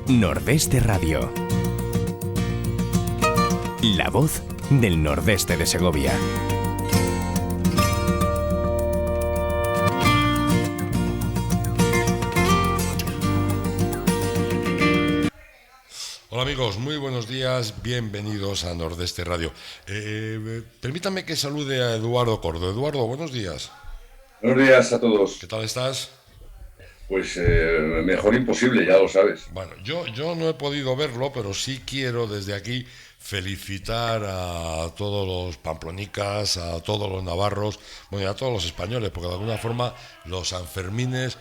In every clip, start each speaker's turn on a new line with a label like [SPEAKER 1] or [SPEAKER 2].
[SPEAKER 1] Nordeste Radio. La voz del nordeste de Segovia.
[SPEAKER 2] Hola amigos, muy buenos días, bienvenidos a Nordeste Radio. Permítanme que salude a Eduardo Cordo. Eduardo, buenos días.
[SPEAKER 3] Buenos días a
[SPEAKER 2] ¿Qué
[SPEAKER 3] todos.
[SPEAKER 2] tal estás?
[SPEAKER 3] Pues mejor imposible, ya lo sabes.
[SPEAKER 2] Bueno, yo no he podido verlo, pero sí quiero desde aquí felicitar a todos los pamplonicas, a todos los navarros, bueno, y a todos los españoles, porque de alguna forma los Sanfermines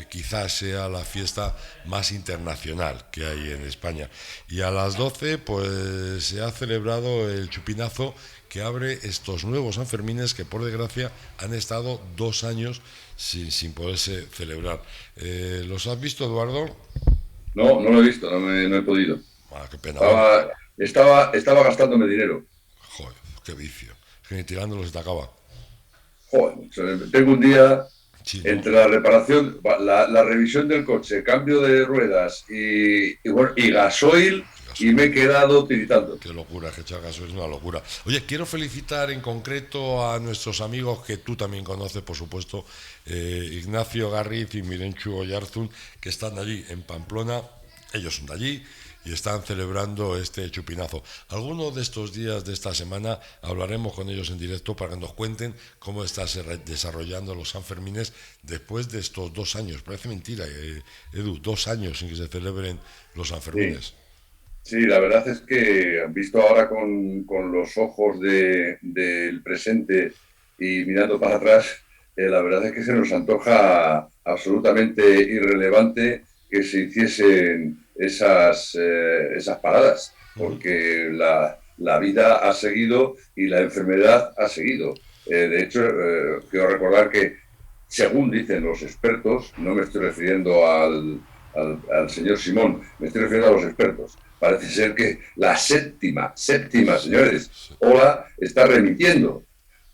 [SPEAKER 2] quizás sea la fiesta más internacional que hay en España. Y a las 12 pues se ha celebrado el chupinazo que abre estos nuevos Sanfermines que por desgracia han estado 2 años sin poderse celebrar. ¿Los has visto, Eduardo?
[SPEAKER 3] No, no lo he visto, no he podido.
[SPEAKER 2] Ah, qué pena. Bueno,
[SPEAKER 3] Estaba gastándome dinero.
[SPEAKER 2] joder, qué vicio. Es que ni tirándolos se te acaba.
[SPEAKER 3] Joder, o sea, tengo un día
[SPEAKER 2] Sí, ¿no?
[SPEAKER 3] entre la reparación, la revisión del coche, cambio de ruedas y gasoil
[SPEAKER 2] Qué
[SPEAKER 3] y me he
[SPEAKER 2] gasolina.
[SPEAKER 3] quedado tiritando.
[SPEAKER 2] Qué locura, que Chagas es una locura. Oye, quiero felicitar en concreto a nuestros amigos que tú también conoces, por supuesto, Ignacio Garriz y Mirenchu Oyarzún, que están allí en Pamplona. Ellos son de allí y están celebrando este chupinazo. Algunos de estos días de esta semana hablaremos con ellos en directo para que nos cuenten cómo está desarrollando los Sanfermines después de estos 2 años. Parece mentira, Edu, 2 años sin que se celebren los
[SPEAKER 3] Sí,
[SPEAKER 2] Sanfermines.
[SPEAKER 3] sí, la verdad es que visto ahora con los ojos del presente y mirando para atrás, la verdad es que se nos antoja absolutamente irrelevante que se hiciesen esas paradas, porque la vida ha seguido y la enfermedad ha seguido. De hecho, quiero recordar que, según dicen los expertos, no me estoy refiriendo al señor Simón, me estoy refiriendo a los expertos. Parece ser que la séptima, señores, ola está remitiendo.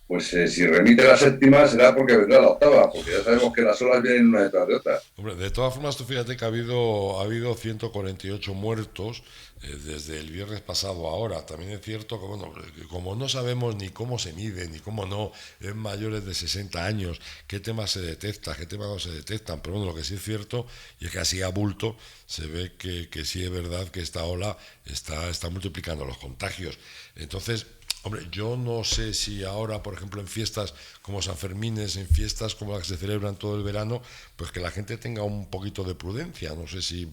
[SPEAKER 3] Pues si remite la séptima será porque vendrá la octava, porque ya sabemos que las olas vienen una detrás de otra.
[SPEAKER 2] Hombre, de todas formas, tú fíjate que ha habido 148 muertos desde el viernes pasado a ahora. También es cierto que, bueno, que como no sabemos ni cómo se mide, ni cómo no, en mayores de 60 años, qué temas se detecta, qué temas no se detectan. Pero bueno, lo que sí es cierto, y es que así a bulto, se ve que sí es verdad que esta ola está multiplicando los contagios. Entonces, hombre, yo no sé si ahora, por ejemplo, en fiestas como San Fermines, en fiestas como las que se celebran todo el verano, pues que la gente tenga un poquito de prudencia. No sé si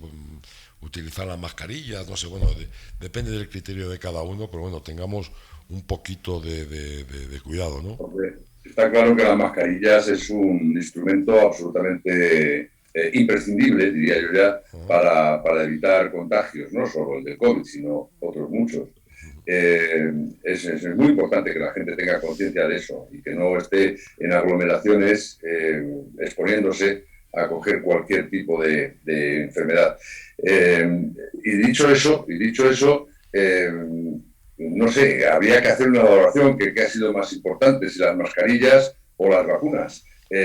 [SPEAKER 2] utilizar las mascarillas, no sé, bueno, depende del criterio de cada uno, pero bueno, tengamos un poquito de cuidado, ¿no?
[SPEAKER 3] Porque está claro que las mascarillas es un instrumento absolutamente imprescindible, diría yo ya, para evitar contagios, no solo el del COVID, sino otros muchos. Es muy importante que la gente tenga conciencia de eso y que no esté en aglomeraciones exponiéndose a coger cualquier tipo de enfermedad. Y dicho eso, no sé, habría que hacer una valoración que qué ha sido más importante, si las mascarillas o las vacunas,
[SPEAKER 2] O,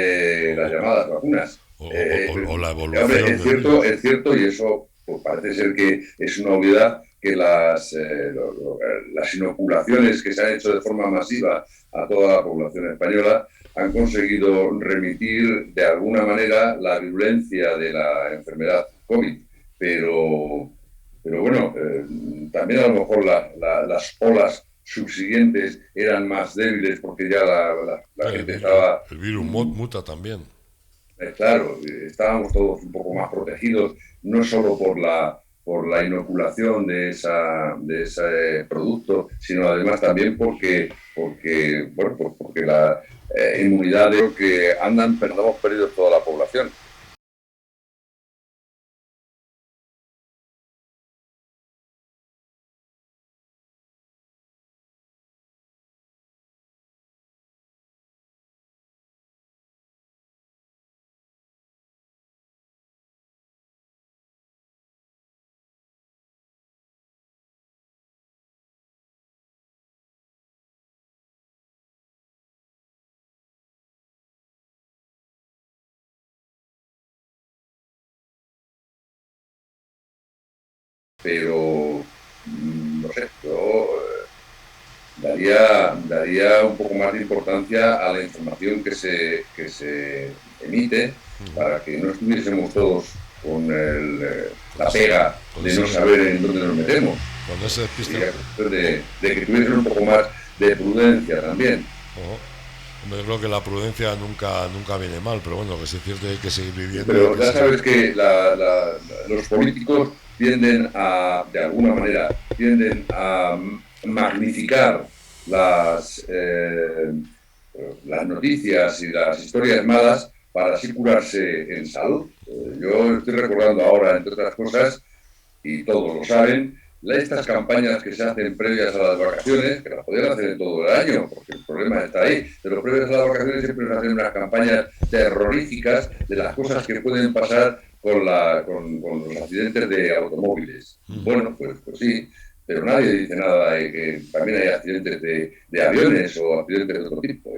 [SPEAKER 3] las
[SPEAKER 2] o,
[SPEAKER 3] llamadas vacunas.
[SPEAKER 2] o la
[SPEAKER 3] Hombre,
[SPEAKER 2] evolución del
[SPEAKER 3] es
[SPEAKER 2] virus.
[SPEAKER 3] cierto, y eso pues, parece ser que es una obviedad, que las inoculaciones que se han hecho de forma masiva a toda la población española han conseguido remitir de alguna manera la virulencia de la enfermedad COVID. Pero, pero bueno, también a lo mejor las olas subsiguientes eran más débiles porque ya la
[SPEAKER 2] El,
[SPEAKER 3] gente
[SPEAKER 2] el,
[SPEAKER 3] estaba,
[SPEAKER 2] el virus muta también.
[SPEAKER 3] claro, estábamos todos un poco más protegidos, no solo por la inoculación de ese producto, sino además también porque la inmunidad de lo que andan, pero no hemos perdido toda la población. pero no sé, yo daría un poco más de importancia a la información que se emite para que no estuviésemos todos con la pega
[SPEAKER 2] con
[SPEAKER 3] de
[SPEAKER 2] ese,
[SPEAKER 3] no saber en dónde nos metemos.
[SPEAKER 2] con ese despiste.
[SPEAKER 3] Sería cuestión de que tuviesen un poco más de prudencia también.
[SPEAKER 2] Ojo. Hombre, yo creo que la prudencia nunca viene mal, pero bueno, que sí es cierto que hay que seguir viviendo y hay
[SPEAKER 3] Pero
[SPEAKER 2] que
[SPEAKER 3] ya
[SPEAKER 2] seguir.
[SPEAKER 3] sabes que los políticos tienden a, de alguna manera, tienden a magnificar las, eh, las noticias y las historias malas para así curarse en salud. Yo estoy recordando ahora, entre otras cosas, y todos lo saben, estas campañas que se hacen previas a las vacaciones, que las podrían hacer en todo el año, porque el problema está ahí, pero previas a las vacaciones siempre se hacen unas campañas terroríficas de las cosas que pueden pasar con los accidentes de automóviles. Bueno, pues sí, pero nadie dice nada de que también hay accidentes de aviones o accidentes de otro tipo,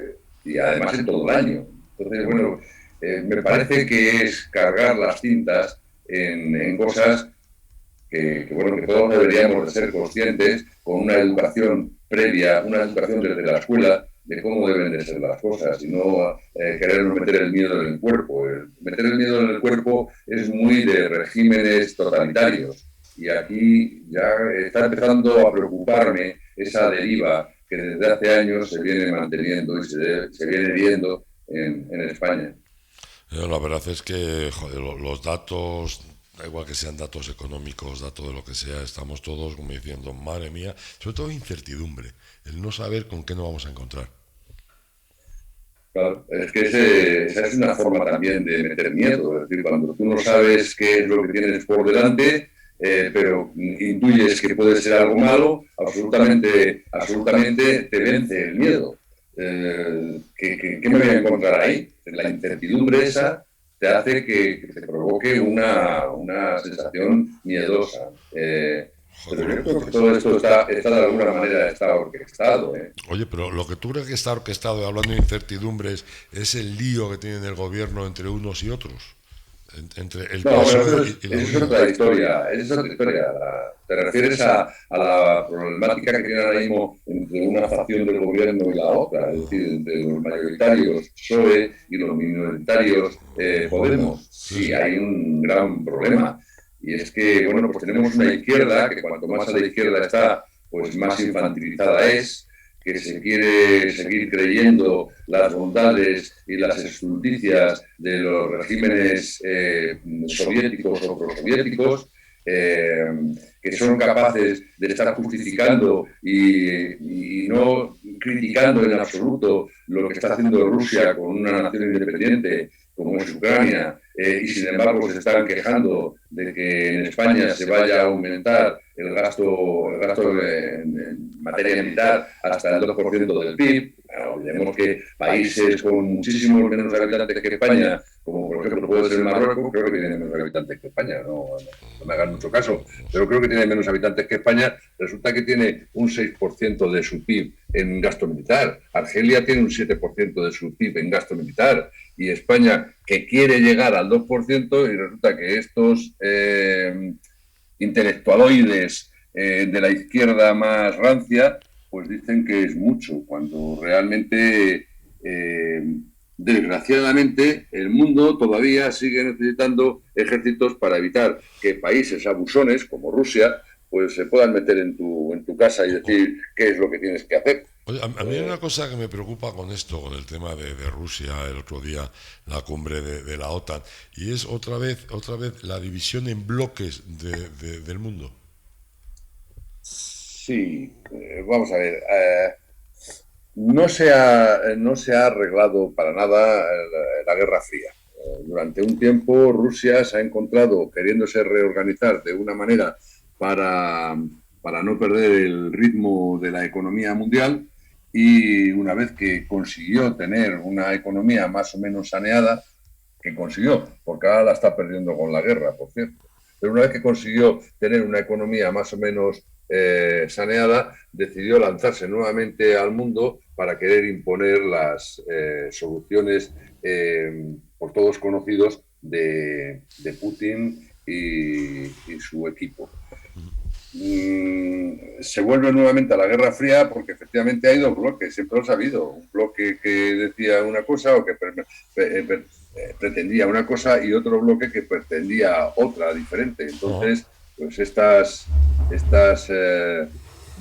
[SPEAKER 3] y además en todo el año. Entonces, bueno, me parece que es cargar las cintas en cosas bueno, que todos deberíamos de ser conscientes con una educación previa, una educación desde la escuela de cómo deben de ser las cosas y no querernos meter el miedo en el cuerpo. Meter el miedo en el cuerpo es muy de regímenes totalitarios y aquí ya está empezando a preocuparme esa deriva que desde hace años se viene manteniendo y se viene viendo en España.
[SPEAKER 2] La verdad es que joder, los datos, da igual que sean datos económicos, datos de lo que sea, estamos todos como diciendo, madre mía, sobre todo incertidumbre, el no saber con qué nos vamos a encontrar.
[SPEAKER 3] Claro, es que esa es una forma también de meter miedo. Es decir, cuando tú no sabes qué es lo que tienes por delante, pero intuyes que puede ser algo malo, absolutamente te vence el miedo. ¿Qué me voy a encontrar ahí? La incertidumbre esa te hace que te provoque una sensación miedosa. Pero
[SPEAKER 2] Joder,
[SPEAKER 3] yo creo que todo esto está de alguna manera está orquestado, ¿eh?
[SPEAKER 2] oye, pero lo que tú crees que está orquestado, hablando de incertidumbres, es el lío que tienen el gobierno entre unos y otros, entre el
[SPEAKER 3] No, bueno,
[SPEAKER 2] PSOE y la
[SPEAKER 3] eso es
[SPEAKER 2] Unión.
[SPEAKER 3] otra historia. Esa es otra historia. Te refieres a la problemática que tiene ahora mismo entre una facción del gobierno y la otra, es decir, entre los mayoritarios PSOE y los minoritarios Podemos.
[SPEAKER 2] Sí,
[SPEAKER 3] Sí,
[SPEAKER 2] sí.
[SPEAKER 3] hay un gran problema. Y es que, bueno, pues tenemos una izquierda que cuanto más a la izquierda está, pues más infantilizada es, que se quiere seguir creyendo las bondades y las estulticias de los regímenes soviéticos o prosoviéticos, eh, que son capaces de estar justificando y no criticando en absoluto lo que está haciendo Rusia con una nación independiente como es Ucrania, y sin embargo se están quejando de que en España se vaya a aumentar el gasto en materia militar hasta el 2% del PIB. Bueno, olvidemos que países con muchísimos menos habitantes que España, como por ejemplo puede ser Marruecos, creo que tienen menos habitantes que España, no me hagan mucho caso, pero creo que tiene menos habitantes que España, resulta que tiene un 6% de su PIB en gasto militar. Argelia tiene un 7% de su PIB en gasto militar. Y España, que quiere llegar al 2%, y resulta que estos intelectualoides de la izquierda más rancia, pues dicen que es mucho, cuando realmente, desgraciadamente, el mundo todavía sigue necesitando ejércitos para evitar que países abusones como Rusia pues se puedan meter en tu casa y decir qué es lo que tienes que hacer.
[SPEAKER 2] Oye, a mí hay una cosa que me preocupa con esto, con el tema de Rusia, el otro día la cumbre de la OTAN, y es otra vez la división en bloques del mundo.
[SPEAKER 3] Sí, vamos a ver. No se ha arreglado para nada la Guerra Fría. Durante un tiempo Rusia se ha encontrado queriéndose reorganizar de una manera para, para no perder el ritmo de la economía mundial, y una vez que consiguió tener una economía más o menos saneada, que consiguió, porque ahora la está perdiendo con la guerra, por cierto, pero una vez que consiguió tener una economía más o menos saneada, decidió lanzarse nuevamente al mundo para querer imponer las soluciones por todos conocidos de Putin y su equipo. se vuelve nuevamente a la Guerra Fría porque efectivamente hay dos bloques, siempre lo ha habido. Un bloque que decía una cosa o que pretendía una cosa y otro bloque que pretendía otra diferente. Entonces, pues estas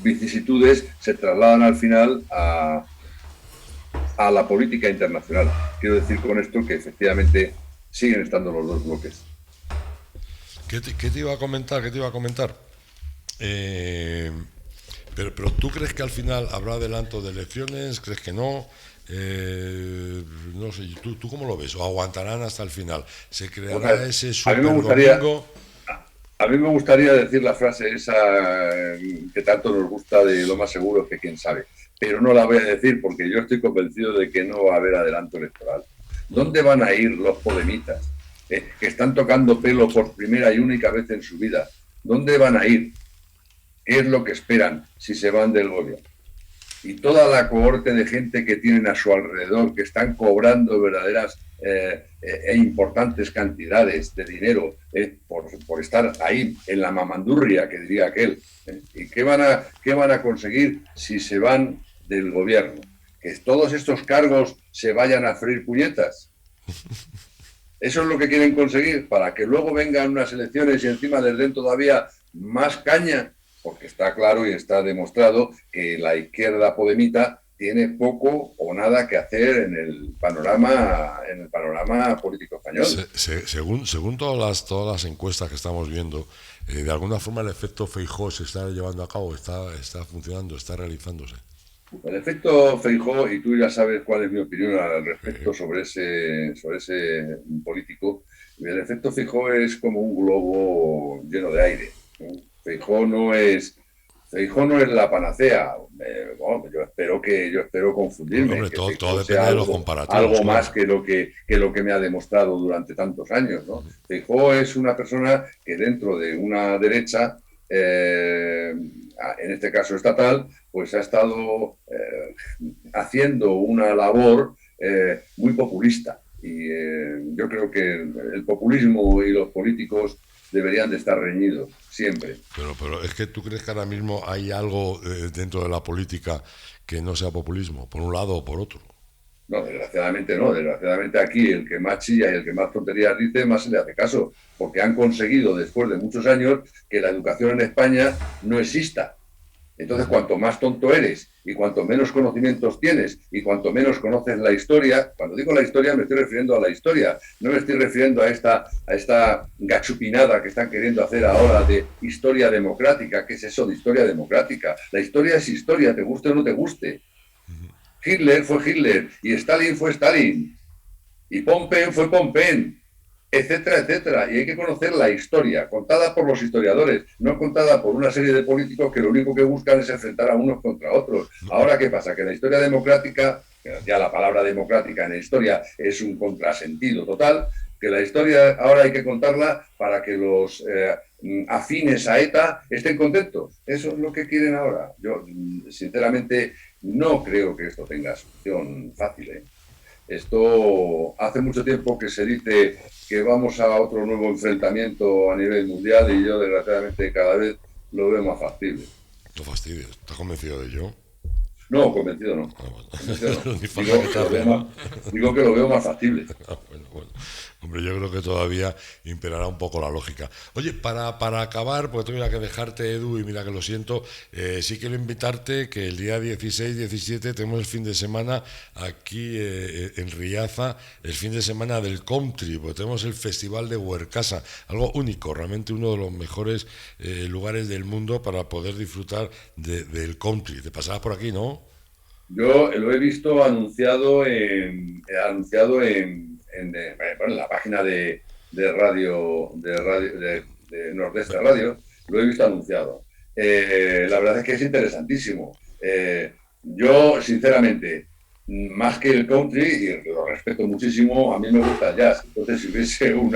[SPEAKER 3] vicisitudes se trasladan al final a la política internacional. Quiero decir con esto que efectivamente siguen estando los dos bloques.
[SPEAKER 2] ¿Qué te iba a comentar? ¿Qué te iba a comentar? Pero ¿tú crees que al final habrá adelanto de elecciones? ¿Crees que no? No sé, ¿tú cómo lo ves? ¿O aguantarán hasta el final? ¿Se creará ese super domingo?
[SPEAKER 3] A mí me gustaría decir la frase esa que tanto nos gusta de lo más seguro que quién sabe, pero no la voy a decir porque yo estoy convencido de que no va a haber adelanto electoral. ¿Dónde van a ir los podemitas que están tocando pelo por primera y única vez en su vida? ¿Dónde van a ir? ¿Qué es lo que esperan si se van del gobierno? Y toda la cohorte de gente que tienen a su alrededor, que están cobrando verdaderas e importantes cantidades de dinero por estar ahí en la mamandurria, que diría aquel. ¿Y qué van a conseguir si se van del gobierno? Que todos estos cargos se vayan a freír puñetas. Eso es lo que quieren conseguir, para que luego vengan unas elecciones y encima les den todavía más caña, porque está claro y está demostrado que la izquierda podemita tiene poco o nada que hacer en el panorama político español.
[SPEAKER 2] Según todas las encuestas que estamos viendo, de alguna forma el efecto Feijóo se está llevando a cabo, está funcionando, está realizándose.
[SPEAKER 3] El efecto Feijóo, y tú ya sabes cuál es mi opinión al respecto sobre ese político, el efecto Feijóo es como un globo lleno de aire. Feijóo no es la panacea. Bueno, yo espero confundirme.
[SPEAKER 2] Hombre,
[SPEAKER 3] que
[SPEAKER 2] todo depende de los comparativos.
[SPEAKER 3] Algo más que lo que me ha demostrado durante tantos años, ¿no? Feijóo es una persona que dentro de una derecha, en este caso estatal, pues ha estado haciendo una labor muy populista. Y yo creo que el populismo y los políticos deberían de estar reñidos, siempre.
[SPEAKER 2] Pero es que tú crees que ahora mismo hay algo dentro de la política que no sea populismo, por un lado o por otro.
[SPEAKER 3] No, desgraciadamente no. Desgraciadamente aquí el que más chilla y el que más tonterías dice, más se le hace caso. Porque han conseguido, después de muchos años, que la educación en España no exista. Entonces, cuanto más tonto eres y cuanto menos conocimientos tienes y cuanto menos conoces la historia, cuando digo la historia me estoy refiriendo a la historia, no me estoy refiriendo a esta gachupinada que están queriendo hacer ahora de historia democrática. ¿Qué es eso de historia democrática? La historia es historia, te guste o no te guste. Hitler fue Hitler y Stalin fue Stalin y Pompen fue Pompen, etcétera, etcétera. Y hay que conocer la historia, contada por los historiadores, no contada por una serie de políticos que lo único que buscan es enfrentar a unos contra otros. Ahora, ¿qué pasa? Que la historia democrática, ya la palabra democrática en la historia es un contrasentido total, que la historia ahora hay que contarla para que los afines a ETA estén contentos. Eso es lo que quieren ahora. Yo, sinceramente, no creo que esto tenga solución fácil, ¿eh? Esto hace mucho tiempo que se dice que vamos a otro nuevo enfrentamiento a nivel mundial y yo desgraciadamente cada vez lo veo más factible.
[SPEAKER 2] No fastidies, ¿estás convencido de ello?
[SPEAKER 3] No, convencido no.
[SPEAKER 2] Convencido no.
[SPEAKER 3] Digo que lo veo más factible.
[SPEAKER 2] Bueno. Hombre, yo creo que todavía imperará un poco la lógica. Oye, para acabar, porque tengo que dejarte, Edu, y mira que lo siento, sí quiero invitarte que el día 16, 17 tenemos el fin de semana aquí en Riaza, el fin de semana del country, porque tenemos el Festival de Huercasa, algo único, realmente uno de los mejores lugares del mundo para poder disfrutar del country. Te pasarás por aquí, ¿no?
[SPEAKER 3] Yo lo he visto anunciado en la página de radio de Nordeste Radio, lo he visto anunciado. La verdad es que es interesantísimo. Yo, sinceramente, más que el country, y lo respeto muchísimo, a mí me gusta el jazz. Entonces, si hubiese un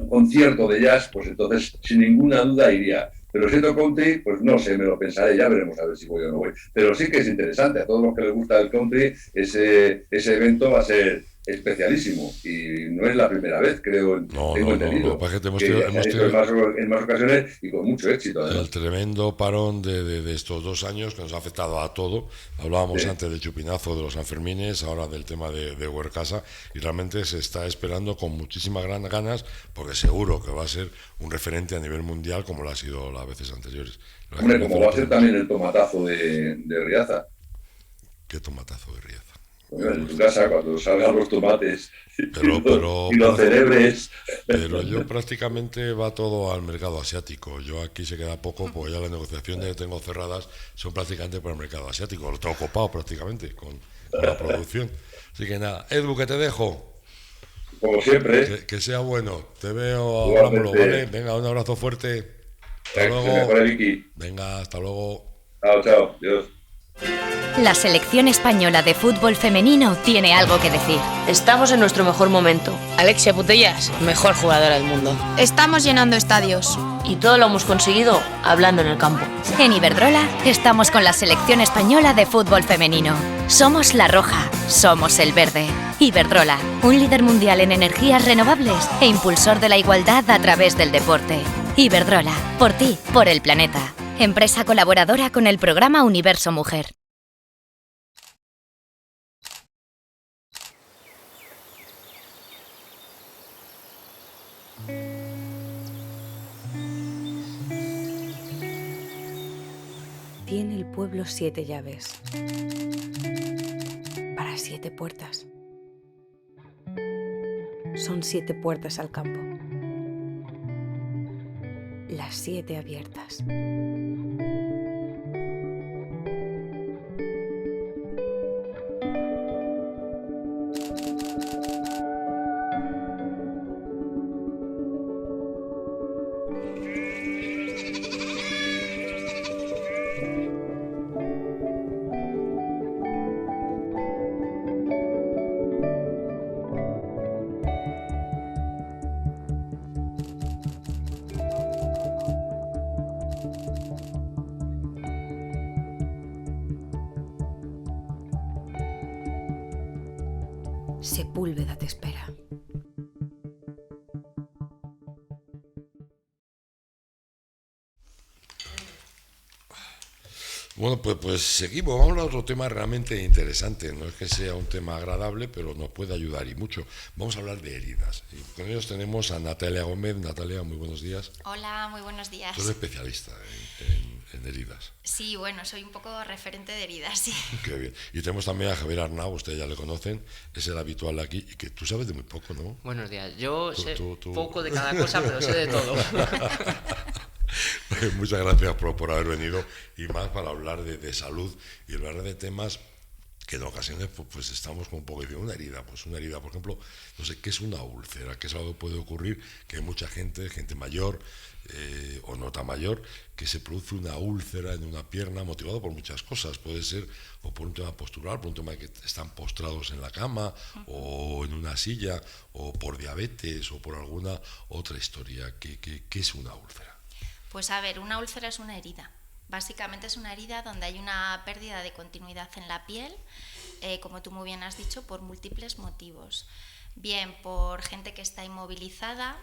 [SPEAKER 3] concierto de jazz, pues entonces, sin ninguna duda, iría. Pero siendo country, pues no sé, me lo pensaré, ya veremos a ver si voy o no voy. Pero sí que es interesante, a todos los que les gusta el country, ese evento va a ser especialísimo y no es la primera vez, creo,
[SPEAKER 2] No,
[SPEAKER 3] tengo
[SPEAKER 2] no, no. Lo
[SPEAKER 3] entendido,
[SPEAKER 2] que pasa es que
[SPEAKER 3] que se ha hecho en más ocasiones y con mucho éxito,
[SPEAKER 2] el
[SPEAKER 3] además.
[SPEAKER 2] tremendo parón de estos 2 años que nos ha afectado a todo. Hablábamos
[SPEAKER 3] Sí.
[SPEAKER 2] antes del chupinazo de los Sanfermines, ahora del tema de Huercasa, y realmente se está esperando con muchísimas ganas, porque seguro que va a ser un referente a nivel mundial como lo ha sido las veces anteriores. La verdad
[SPEAKER 3] Hombre,
[SPEAKER 2] que
[SPEAKER 3] como
[SPEAKER 2] empezó
[SPEAKER 3] va a ser
[SPEAKER 2] tenemos.
[SPEAKER 3] también el tomatazo de Riaza.
[SPEAKER 2] Qué tomatazo de Riaza.
[SPEAKER 3] Bueno, en tu casa, cuando salgan los tomates
[SPEAKER 2] Pero,
[SPEAKER 3] y
[SPEAKER 2] pero,
[SPEAKER 3] los celebres.
[SPEAKER 2] pero yo prácticamente va todo al mercado asiático. Yo aquí se queda poco porque ya las negociaciones que tengo cerradas son prácticamente para el mercado asiático. Lo tengo copado prácticamente con la producción. Así que nada, Edu, que te dejo.
[SPEAKER 3] Como siempre,
[SPEAKER 2] Que sea bueno. Te veo, hablámoslo, ¿vale?
[SPEAKER 3] igualmente,
[SPEAKER 2] Venga, un abrazo fuerte. Hasta
[SPEAKER 3] que se mejore
[SPEAKER 2] luego.
[SPEAKER 3] Vicky.
[SPEAKER 2] Venga, hasta luego.
[SPEAKER 3] Chao, chao. Dios.
[SPEAKER 4] La selección española de fútbol femenino tiene algo que decir.
[SPEAKER 5] Estamos en nuestro mejor momento. Alexia Putellas, mejor jugadora del mundo.
[SPEAKER 6] Estamos llenando estadios.
[SPEAKER 5] Y todo lo hemos conseguido hablando en el campo.
[SPEAKER 4] En Iberdrola estamos con la selección española de fútbol femenino. Somos la roja, somos el verde. Iberdrola, un líder mundial en energías renovables e impulsor de la igualdad a través del deporte. Iberdrola, por ti, por el planeta. Empresa colaboradora con el programa Universo Mujer. Tiene el pueblo 7 llaves para 7 puertas. Son 7 puertas al campo. Las 7 abiertas. Sepúlveda te espera.
[SPEAKER 2] Bueno, pues seguimos. Vamos a hablar de otro tema realmente interesante. No es que sea un tema agradable, pero nos puede ayudar y mucho. Vamos a hablar de heridas. Y con ellos tenemos a Natalia Gómez. Natalia, muy buenos días.
[SPEAKER 7] Hola, muy buenos días.
[SPEAKER 2] Tú eres especialista en heridas.
[SPEAKER 7] Sí, bueno, soy un poco referente de heridas, sí.
[SPEAKER 2] Qué bien. Y tenemos también a Javier Arnau, ustedes ya le conocen, es el habitual aquí, y que tú sabes de muy poco, ¿no?
[SPEAKER 8] Buenos días. Yo sé
[SPEAKER 2] tú.
[SPEAKER 8] poco de cada cosa, pero sé de todo.
[SPEAKER 2] Muchas gracias por haber venido y más para hablar de salud y hablar de temas que en ocasiones pues estamos con un poco de una herida, por ejemplo, no sé, ¿qué es una úlcera? ¿Qué es algo que puede ocurrir? Que hay mucha gente mayor o no tan mayor, que se produce una úlcera en una pierna motivado por muchas cosas, puede ser o por un tema postural, por un tema de que están postrados en la cama o en una silla, o por diabetes o por alguna otra historia. ¿Qué es una úlcera?
[SPEAKER 7] Pues a ver, una úlcera es una herida. Básicamente es una herida donde hay una pérdida de continuidad en la piel, como tú muy bien has dicho, por múltiples motivos. Bien, por gente que está inmovilizada,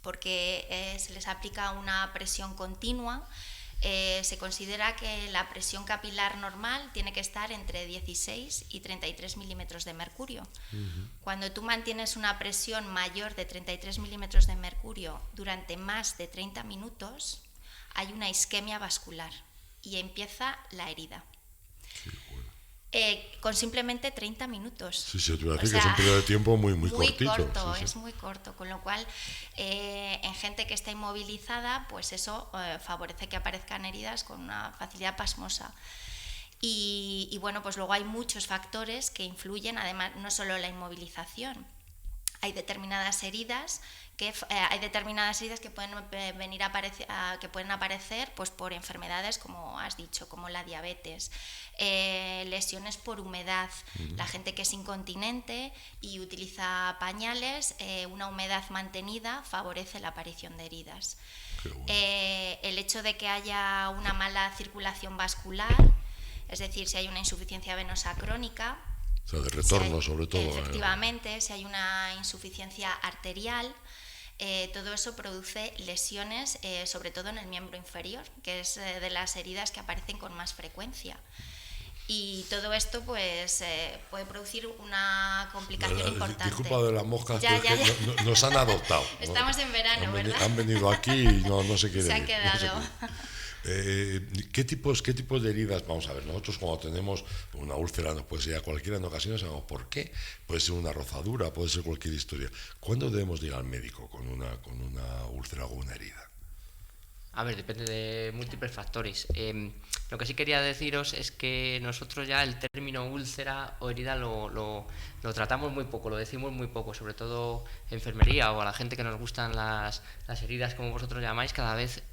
[SPEAKER 7] porque se les aplica una presión continua. Se considera que la presión capilar normal tiene que estar entre 16 y 33 milímetros de mercurio. Cuando tú mantienes una presión mayor de 33 milímetros de mercurio durante más de 30 minutos, hay una isquemia vascular y empieza la herida. Con simplemente 30 minutos.
[SPEAKER 2] Sí, te voy a decir que es un periodo de tiempo muy cortito.
[SPEAKER 7] Corto,
[SPEAKER 2] sí.
[SPEAKER 7] Es muy corto, con lo cual en gente que está inmovilizada, pues eso favorece que aparezcan heridas con una facilidad pasmosa. Y bueno, pues luego hay muchos factores que influyen, además no solo la inmovilización. Hay determinadas heridas que pueden aparecer pues por enfermedades, como has dicho, como la diabetes, lesiones por humedad. La gente que es incontinente y utiliza pañales, una humedad mantenida favorece la aparición de heridas.
[SPEAKER 2] Bueno.
[SPEAKER 7] El hecho de que haya una mala circulación vascular, es decir, si hay una insuficiencia venosa crónica,
[SPEAKER 2] O sea, de retorno sobre todo.
[SPEAKER 7] Efectivamente, si hay una insuficiencia arterial, todo eso produce lesiones, sobre todo en el miembro inferior, que es de las heridas que aparecen con más frecuencia. Y todo esto pues puede producir una complicación importante.
[SPEAKER 2] Disculpa de las moscas,
[SPEAKER 7] ya.
[SPEAKER 2] Nos han adoptado.
[SPEAKER 7] Estamos en verano, ¿verdad?
[SPEAKER 2] Han venido aquí y no se quieren
[SPEAKER 7] Se han
[SPEAKER 2] ir,
[SPEAKER 7] quedado.
[SPEAKER 2] ¿Qué tipos de heridas? Vamos a ver, nosotros cuando tenemos una úlcera, nos puede ser a cualquiera en ocasiones, sabemos por qué. Puede ser una rozadura, puede ser cualquier historia. ¿Cuándo debemos ir al médico con una úlcera o una herida?
[SPEAKER 8] A ver, depende de múltiples factores. Lo que sí quería deciros es que nosotros ya el término úlcera o herida lo tratamos muy poco, lo decimos muy poco, sobre todo en enfermería o a la gente que nos gustan las heridas, como vosotros llamáis, cada vez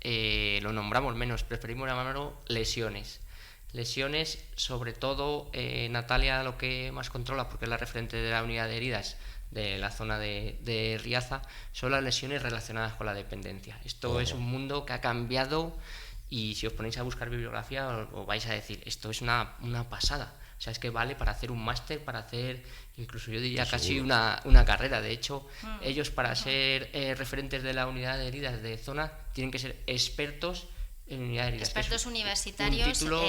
[SPEAKER 8] lo nombramos menos, preferimos llamarlo lesiones. Lesiones, sobre todo, Natalia lo que más controla, porque es la referente de la unidad de heridas de la zona de Riaza, son las lesiones relacionadas con la dependencia. Esto es un mundo que ha cambiado y si os ponéis a buscar bibliografía os vais a decir, esto es una pasada. O sea, es que vale para hacer un máster, para hacer, incluso yo diría casi una carrera. De hecho, ellos para ser referentes de la unidad de heridas de zona tienen que ser expertos en unidad de heridas.
[SPEAKER 7] Expertos universitarios
[SPEAKER 8] un título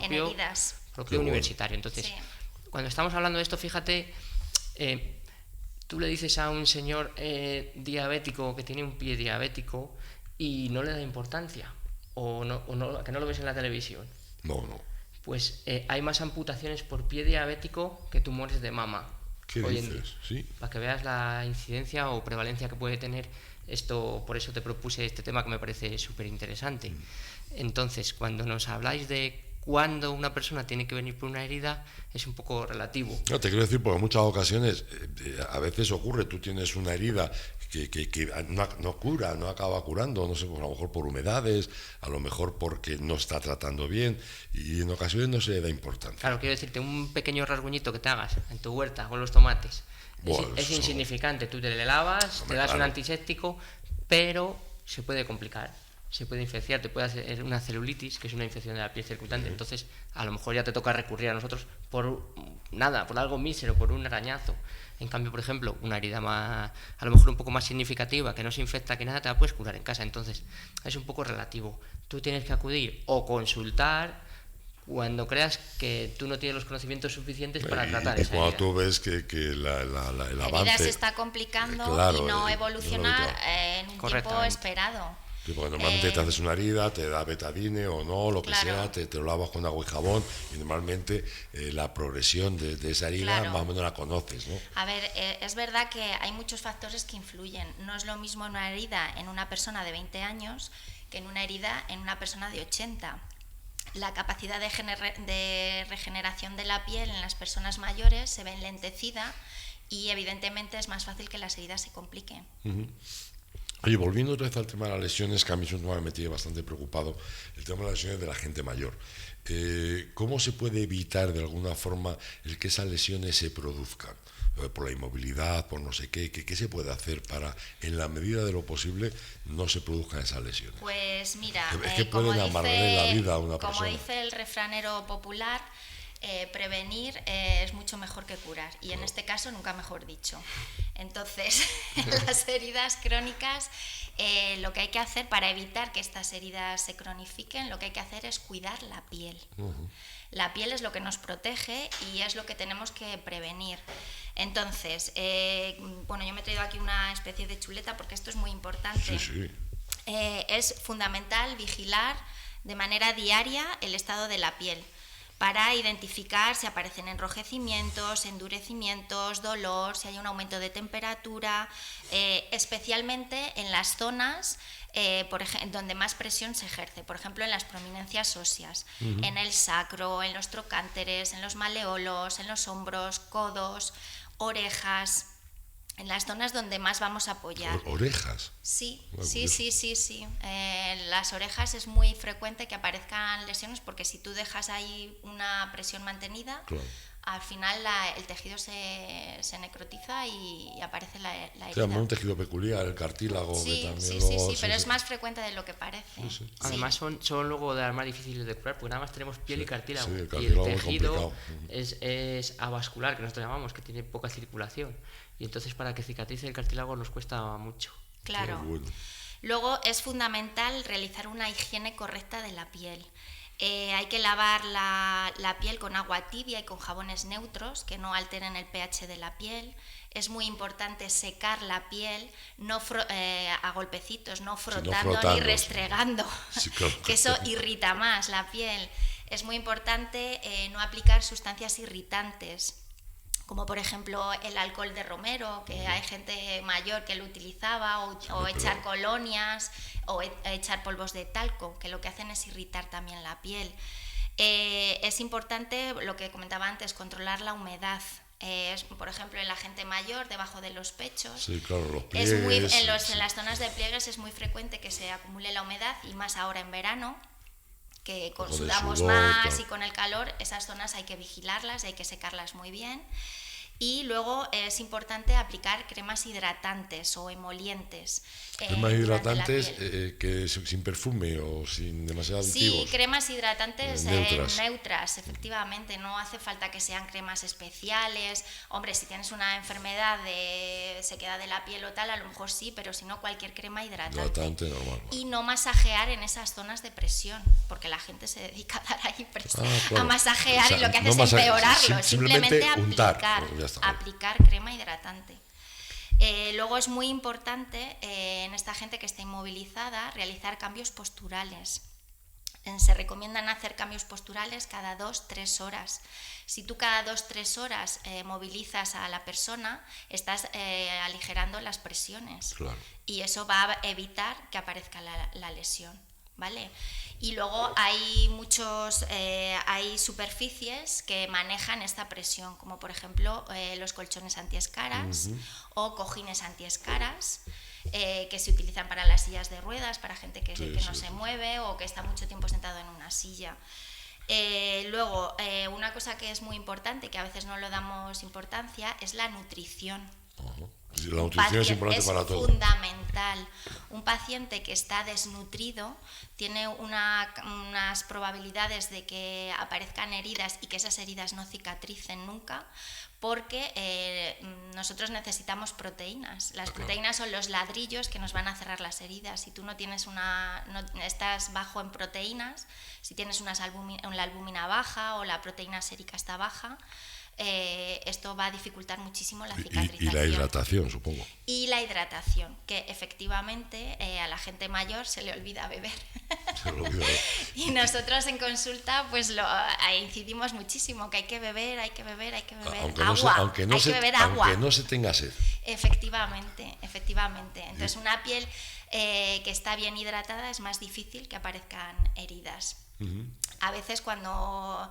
[SPEAKER 7] en heridas.
[SPEAKER 8] Propio universitario. Entonces,
[SPEAKER 7] sí.
[SPEAKER 8] Cuando estamos hablando de esto, fíjate, tú le dices a un señor diabético que tiene un pie diabético y no le da importancia, o que no lo ves en la televisión.
[SPEAKER 2] No.
[SPEAKER 8] Pues hay más amputaciones por pie diabético que tumores de mama.
[SPEAKER 2] ¿Qué
[SPEAKER 8] hoy
[SPEAKER 2] dices?
[SPEAKER 8] En día.
[SPEAKER 2] ¿Sí?
[SPEAKER 8] Para que veas la incidencia o prevalencia que puede tener esto, por eso te propuse este tema que me parece súper interesante. Entonces, cuando nos habláis de cuándo una persona tiene que venir por una herida, es un poco relativo.
[SPEAKER 2] No, te quiero decir, porque en muchas ocasiones, a veces ocurre, tú tienes una herida que no cura, no acaba curando, no sé, a lo mejor por humedades, a lo mejor porque no está tratando bien, y en ocasiones no se le da importancia.
[SPEAKER 8] Claro, quiero decirte, un pequeño rasguñito que te hagas en tu huerta con los tomates, es insignificante, tú te le lavas, te das un antiséptico, pero se puede complicar. Se puede infectar, te puede hacer una celulitis, que es una infección de la piel circundante, entonces a lo mejor ya te toca recurrir a nosotros por algo mísero, por un arañazo. En cambio, por ejemplo, una herida más, a lo mejor un poco más significativa, que no se infecta, que nada, te la puedes curar en casa. Entonces es un poco relativo. Tú tienes que acudir o consultar cuando creas que tú no tienes los conocimientos suficientes para tratar esa herida.
[SPEAKER 2] Cuando tú ves que el avance...
[SPEAKER 7] La herida se está complicando y no evolucionar en un tiempo esperado.
[SPEAKER 2] Sí, porque normalmente te haces una herida, te da betadine o no, lo que sea, te lo lavas con agua y jabón y normalmente la progresión de esa herida más o menos la conoces, ¿no?
[SPEAKER 7] A ver, es verdad que hay muchos factores que influyen. No es lo mismo una herida en una persona de 20 años que en una herida en una persona de 80. La capacidad de regeneración de la piel en las personas mayores se ve enlentecida y evidentemente es más fácil que las heridas se compliquen.
[SPEAKER 2] Oye, volviendo otra vez al tema de las lesiones, que a mí es un tema que me tiene bastante preocupado, el tema de las lesiones de la gente mayor. ¿Cómo se puede evitar de alguna forma el que esas lesiones se produzcan? Por la inmovilidad, por no sé qué, ¿qué se puede hacer para, en la medida de lo posible, no se produzcan esas lesiones?
[SPEAKER 7] Pues mira,
[SPEAKER 2] es que pueden amargarle la vida a una persona.
[SPEAKER 7] Como dice el refranero popular, prevenir es mucho mejor que curar, y en este caso nunca mejor dicho. Entonces, en las heridas crónicas, lo que hay que hacer para evitar que estas heridas se cronifiquen, lo que hay que hacer es cuidar la piel. La piel es lo que nos protege y es lo que tenemos que prevenir. Entonces, bueno, yo me he traído aquí una especie de chuleta porque esto es muy importante.
[SPEAKER 2] Sí.
[SPEAKER 7] Es fundamental vigilar de manera diaria el estado de la piel para identificar si aparecen enrojecimientos, endurecimientos, dolor, si hay un aumento de temperatura, especialmente en las zonas donde más presión se ejerce, por ejemplo en las prominencias óseas, en el sacro, en los trocánteres, en los maleolos, en los hombros, codos, orejas, en las zonas donde más vamos a apoyar.
[SPEAKER 2] ¿Orejas?
[SPEAKER 7] Sí. En las orejas es muy frecuente que aparezcan lesiones porque si tú dejas ahí una presión mantenida, al final el tejido se necrotiza y aparece la herida.
[SPEAKER 2] Sí, un tejido peculiar, el cartílago.
[SPEAKER 7] Sí,
[SPEAKER 2] que también
[SPEAKER 7] sí,
[SPEAKER 2] luego,
[SPEAKER 7] pero es más frecuente de lo que parece.
[SPEAKER 2] Sí, sí.
[SPEAKER 8] Además son luego de las más difíciles de curar, porque nada más tenemos piel y cartílago.
[SPEAKER 2] Sí, el
[SPEAKER 8] y
[SPEAKER 2] cartílago
[SPEAKER 8] el
[SPEAKER 2] es
[SPEAKER 8] tejido
[SPEAKER 2] complicado.
[SPEAKER 8] es avascular, que nosotros llamamos, que tiene poca circulación. Y entonces para que cicatrice el cartílago nos cuesta mucho.
[SPEAKER 7] Claro.
[SPEAKER 2] Bueno.
[SPEAKER 7] Luego es fundamental realizar una higiene correcta de la piel. Hay que lavar la piel con agua tibia y con jabones neutros que no alteren el pH de la piel. Es muy importante secar la piel no a golpecitos, no frotando ni restregando,
[SPEAKER 2] sí, claro.
[SPEAKER 7] que eso irrita más la piel. Es muy importante no aplicar sustancias irritantes, como por ejemplo el alcohol de romero, que hay gente mayor que lo utilizaba, o echar colonias, o echar polvos de talco, que lo que hacen es irritar también la piel. Es importante, lo que comentaba antes, controlar la humedad. Por ejemplo, en la gente mayor, debajo de los pechos,
[SPEAKER 2] sí, claro, los pliegues,
[SPEAKER 7] en las zonas de pliegues es muy frecuente que se acumule la humedad, y más ahora en verano, que sudamos más, claro. Y con el calor esas zonas hay que vigilarlas, hay que secarlas muy bien. Y luego es importante aplicar cremas hidratantes o emolientes.
[SPEAKER 2] Cremas hidratantes que sin perfume o sin demasiados aditivos.
[SPEAKER 7] Sí, cremas hidratantes neutras, efectivamente. No hace falta que sean cremas especiales. Hombre, si tienes una enfermedad de sequedad de la piel o tal, a lo mejor sí, pero si no, cualquier crema hidratante.
[SPEAKER 2] Normal.
[SPEAKER 7] Y no masajear en esas zonas de presión, porque la gente se dedica a dar ahí presión, claro. A masajear, o sea, y lo que hace es empeorarlo. Simplemente aplicar crema hidratante. Luego es muy importante en esta gente que está inmovilizada realizar cambios posturales. Se recomiendan hacer cambios posturales cada 2-3 horas. Si tú cada 2-3 horas movilizas a la persona, estás aligerando las presiones, claro. Y eso va a evitar que aparezca la lesión, ¿vale? Y luego hay hay superficies que manejan esta presión, como por ejemplo los colchones antiescaras o cojines antiescaras, que se utilizan para las sillas de ruedas, para gente que no se mueve o que está mucho tiempo sentado en una silla. Luego, una cosa que es muy importante, que a veces no le damos importancia, es la nutrición.
[SPEAKER 2] La nutrición es importante para todo.
[SPEAKER 7] Es fundamental. Un paciente que está desnutrido tiene unas probabilidades de que aparezcan heridas y que esas heridas no cicatricen nunca, porque nosotros necesitamos proteínas. Las proteínas son los ladrillos que nos van a cerrar las heridas. Si tú no estás bajo en proteínas, si tienes la albúmina baja o la proteína sérica está baja, esto va a dificultar muchísimo la cicatrización.
[SPEAKER 2] Y la hidratación, supongo.
[SPEAKER 7] Y la hidratación, que efectivamente a la gente mayor se le olvida beber.
[SPEAKER 2] Se le olvida.
[SPEAKER 7] Y nosotros en consulta pues incidimos muchísimo, que hay que beber agua.
[SPEAKER 2] Aunque no se tenga sed.
[SPEAKER 7] Efectivamente. Entonces una piel que está bien hidratada es más difícil que aparezcan heridas. A veces cuando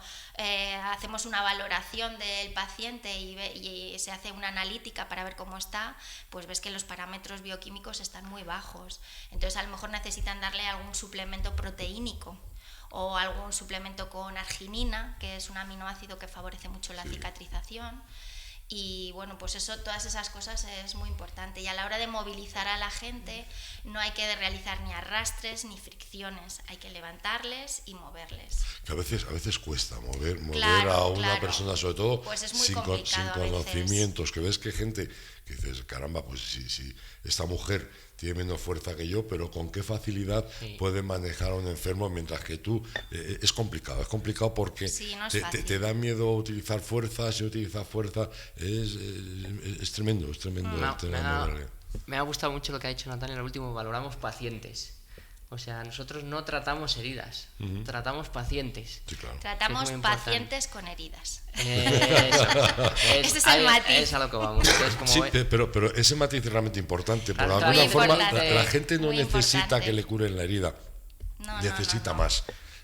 [SPEAKER 7] hacemos una valoración del paciente y se hace una analítica para ver cómo está, pues ves que los parámetros bioquímicos están muy bajos. Entonces a lo mejor necesitan darle algún suplemento proteínico o algún suplemento con arginina, que es un aminoácido que favorece mucho la cicatrización. Y bueno, pues todas esas cosas es muy importante. Y a la hora de movilizar a la gente no hay que realizar ni arrastres ni fricciones, hay que levantarles y moverles.
[SPEAKER 2] Que a veces cuesta mover a una persona, sobre todo
[SPEAKER 7] pues es muy
[SPEAKER 2] sin conocimientos, que ves que gente que dices, caramba, pues si esta mujer tiene menos fuerza que yo, pero con qué facilidad puede manejar a un enfermo, mientras que tú es complicado porque te da miedo utilizar fuerza. Si utilizas fuerza es tremendo.
[SPEAKER 8] Me ha gustado mucho lo que ha dicho Natalia en el último. Valoramos pacientes. O sea, nosotros no tratamos heridas, tratamos pacientes.
[SPEAKER 2] Sí, claro.
[SPEAKER 7] Tratamos pacientes con heridas.
[SPEAKER 8] Ese
[SPEAKER 7] es el matiz.
[SPEAKER 8] Es a lo que vamos.
[SPEAKER 2] Pero ese matiz es realmente importante. Por alguna forma, la gente no necesita que le curen la herida. Necesita más.